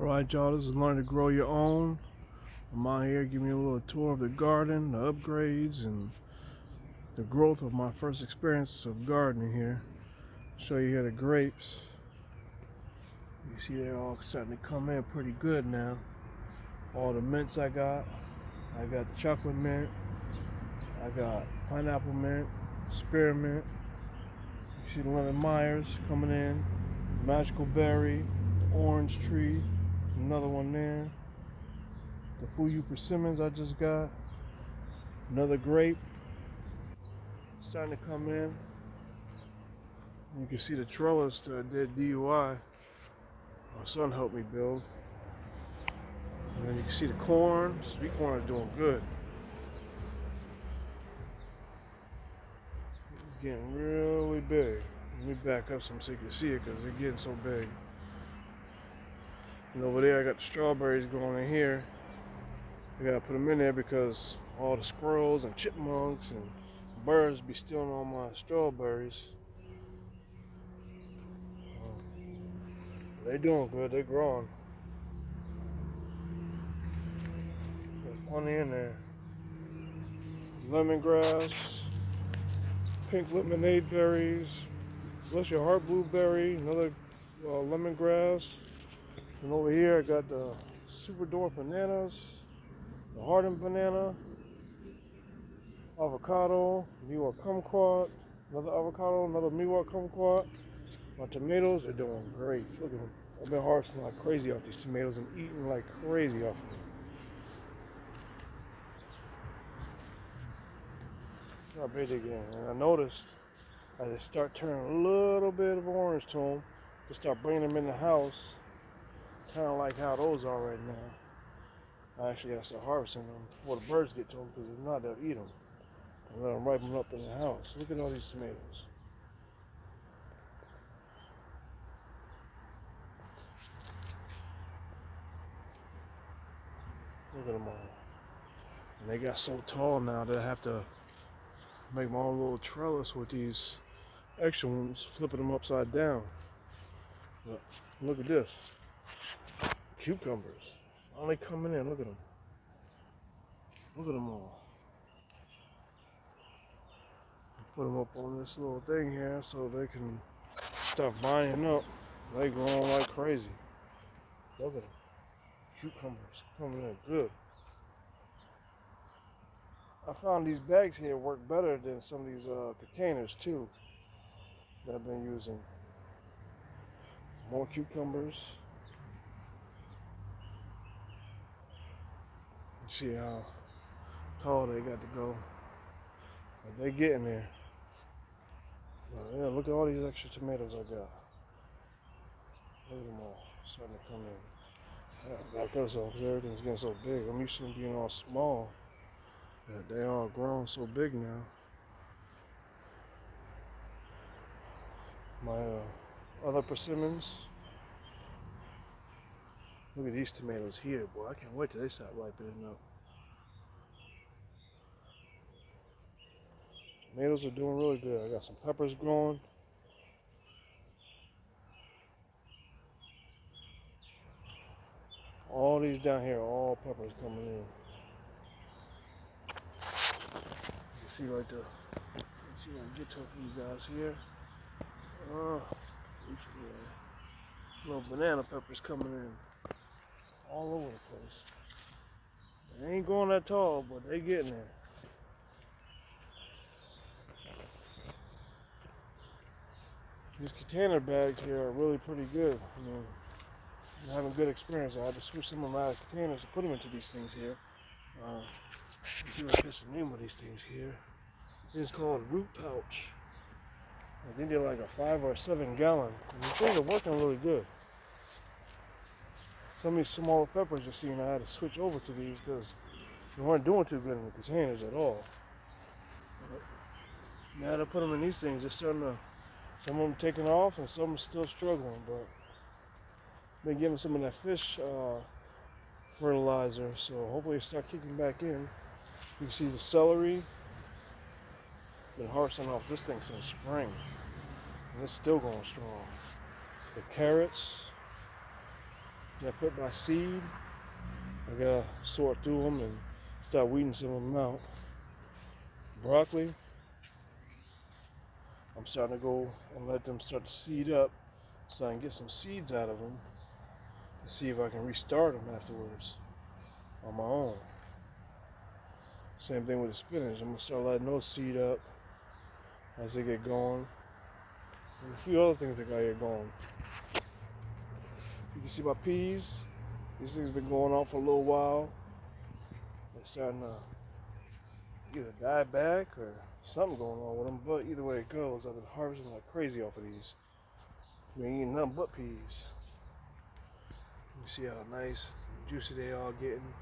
Alright y'all, this is Learn to Grow Your Own. I'm out here giving you a little tour of the garden, the upgrades, and the growth of my first experience of gardening here. Show you here the grapes. You see they're all starting to come in pretty good now. All the mints I got the chocolate mint, I got pineapple mint, spearmint. You see the lemon Myers coming in, magical berry, the orange tree, another one there. The Fuyu persimmons I just got. Another grape starting to come in. You can see the trellis that I did DIY. My son helped me build. And then you can see the corn. Sweet corn is doing good. It's getting really big. Let me back up some so you can see it because they're getting so big. And over there I got the strawberries growing in here. I gotta put them in there because all the squirrels and chipmunks and birds be stealing all my strawberries. They're doing good, they're growing. Got plenty in there. Lemongrass, pink lemonade berries, bless your heart blueberry, another lemongrass. And over here I got the super dwarf bananas, the hardened banana, avocado, miwa kumquat, another avocado, another miwa kumquat. My tomatoes are doing great. Look at them. I've been harvesting like crazy off these tomatoes and eating like crazy off of them. How big they get. And I noticed as they start turning a little bit of orange to them, to start bringing them in the house, kind of like how those are right now. I actually got to start harvesting them before the birds get to them, because if not, they'll eat them. And let them ripen up in the house. Look at all these tomatoes. Look at them all. And they got so tall now that I have to make my own little trellis with these extra ones, flipping them upside down. But look at this. Cucumbers. Finally coming in. Look at them. Look at them all. Put them up on this little thing here so they can start vining up. They growing like crazy. Look at them. Cucumbers coming in good. I found these bags here work better than some of these containers too that I've been using. More cucumbers. You see how tall they got to go. But they getting there. But yeah, look at all these extra tomatoes I got. Look at them all starting to come in. I gotta cut some because everything's getting so big. I'm used to them being all small. Yeah, they all grown so big now. My other persimmons. Look at these tomatoes here, boy. I can't wait till they start ripening up. Tomatoes are doing really good. I got some peppers growing. All these down here, all peppers coming in. You see right there. Let's see if I can get to it for you guys here. Little banana peppers coming in. All over the place. They ain't going that tall, but they getting there. These container bags here are really pretty good. I mean, I'm having a good experience. I had to switch some of my containers to put them into these things here. Let's see what I guess the name of these things here. This is called root pouch. I think they're like a 5 or 7 gallon. And these things are working really good. Some of these small peppers you're seeing, I had to switch over to these because they weren't doing too good in the containers at all. But now that I put them in these things, they're starting to, some of them taking off and some are still struggling. But been giving some of that fish fertilizer, so hopefully it start kicking back in. You can see the celery. Been harvesting off this thing since spring, and it's still going strong. The carrots, Then I put my seed. I gotta sort through them and start weeding some of them out. Broccoli, I'm starting to go and let them start to seed up so I can get some seeds out of them and see if I can restart them afterwards on my own. Same thing with the spinach. I'm gonna start letting those seed up as they get going. And a few other things that gotta get going. You can see my peas. These things have been going on for a little while. They're starting to either die back or something going on with them. But either way it goes, I've been harvesting like crazy off of these. I've been eating nothing but peas. You see how nice and juicy they all getting.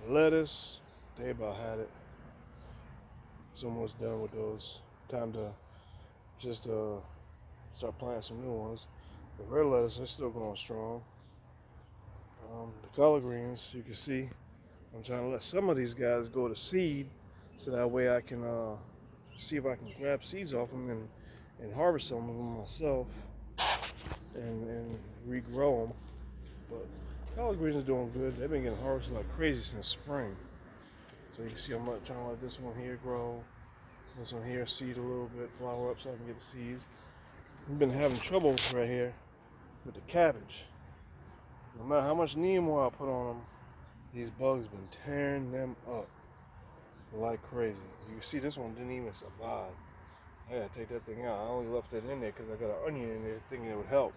The lettuce, they about had it. It's almost done with those. Time to just start planting some new ones. The red lettuce is still going strong. The collard greens, you can see, I'm trying to let some of these guys go to seed, so that way I can see if I can grab seeds off them and harvest some of them myself and regrow them. But collard greens are doing good. They've been getting harvested like crazy since spring. So you can see I'm trying to let this one here grow, this one here seed a little bit, flower up so I can get the seeds. We've been having trouble right here with the cabbage. No matter how much neem oil I put on them, these bugs have been tearing them up like crazy. You can see this one didn't even survive. I gotta take that thing out. I only left it in there because I got an onion in there thinking it would help.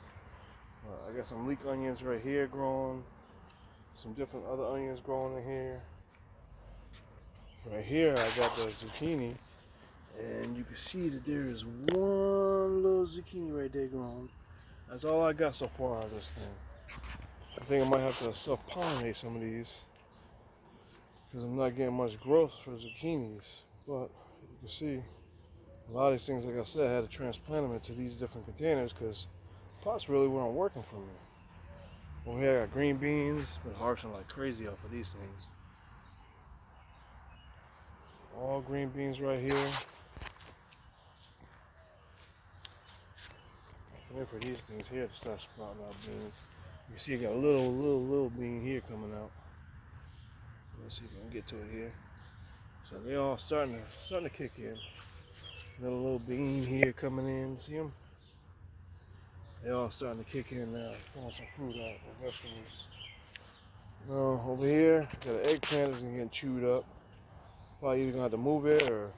I got some leek onions right here growing. Some different other onions growing in here. Right here I got the zucchini. And you can see that there is one little zucchini right there growing. That's all I got so far out of this thing. I think I might have to self-pollinate some of these because I'm not getting much growth for zucchinis. But you can see a lot of these things, like I said, I had to transplant them into these different containers because pots really weren't working for me. Over here I got green beans, been harvesting like crazy off of these things. All green beans right here. Wait for these things here to start sprouting out beans. You see I got a little bean here coming out. Let's see if I can get to it here. So they all starting to kick in. Got a little bean here coming in. See them? They all starting to kick in now. Pulling some fruit out, or vegetables. Over here, got an eggplant that's getting chewed up. Probably either gonna have to move it or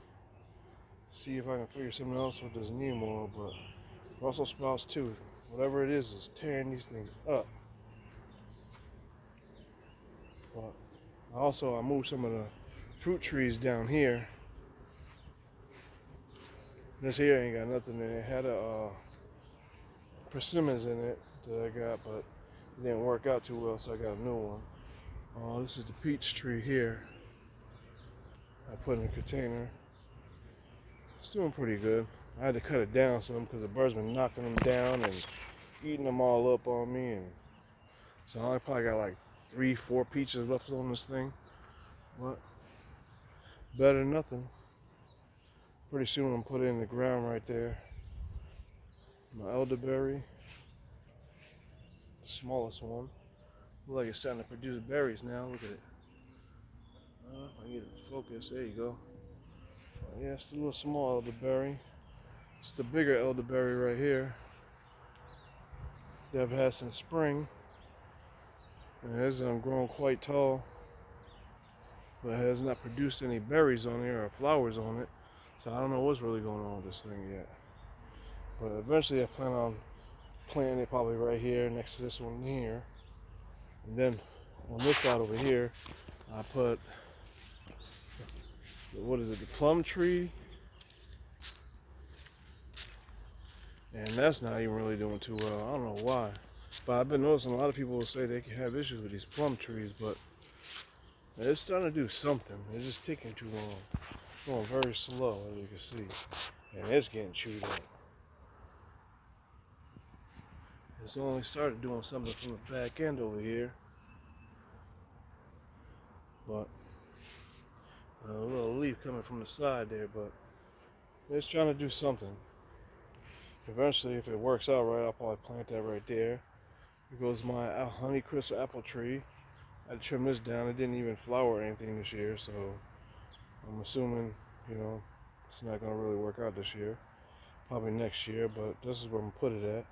see if I can figure something else with this neem oil. But Brussels sprouts too. Whatever it is tearing these things up. But also, I moved some of the fruit trees down here. This here ain't got nothing in it. It had a persimmons in it that I got, but it didn't work out too well, so I got a new one. This is the peach tree here. I put in a container. It's doing pretty good. I had to cut it down some because the birds been knocking them down and eating them all up on me, and so I probably got like 3-4 peaches left on this thing, but better than nothing. Pretty soon I'm gonna put it in the ground right there. My elderberry, the smallest one. Look like it's starting to produce berries now. Look at it. I get it to focus. There you go. Yeah, it's the little small elderberry. It's the bigger elderberry right here that I've had since spring. And it has grown quite tall, but it has not produced any berries on there or flowers on it. So I don't know what's really going on with this thing yet. But eventually I plan on planting it probably right here next to this one here. And then on this side over here, I put, what is it, the plum tree. And that's not even really doing too well. I don't know why. But I've been noticing a lot of people will say they can have issues with these plum trees, but it's starting to do something. It's just taking too long. It's going very slow, as you can see. And it's getting chewed up. It's only started doing something from the back end over here. But a little leaf coming from the side there, but it's trying to do something. Eventually, if it works out right, I'll probably plant that right there. Here goes my Honeycrisp apple tree. I trimmed this down. It didn't even flower or anything this year, so I'm assuming, it's not gonna really work out this year. Probably next year, but this is where I'm gonna put it at.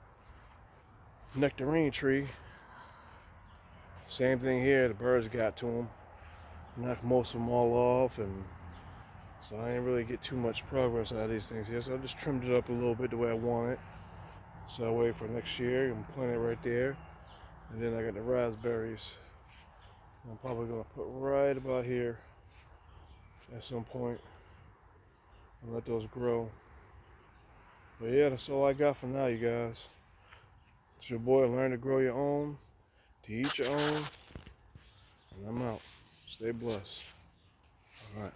Nectarine tree. Same thing here. The birds got to them. Knocked most of them all off, and so I didn't really get too much progress out of these things here. So I just trimmed it up a little bit the way I want it. So I wait for next year and plant it right there. And then I got the raspberries. I'm probably gonna put right about here at some point and let those grow. But yeah, that's all I got for now, you guys. It's your boy, Learn to Grow Your Own, to eat your own, and I'm out. Stay blessed. All right.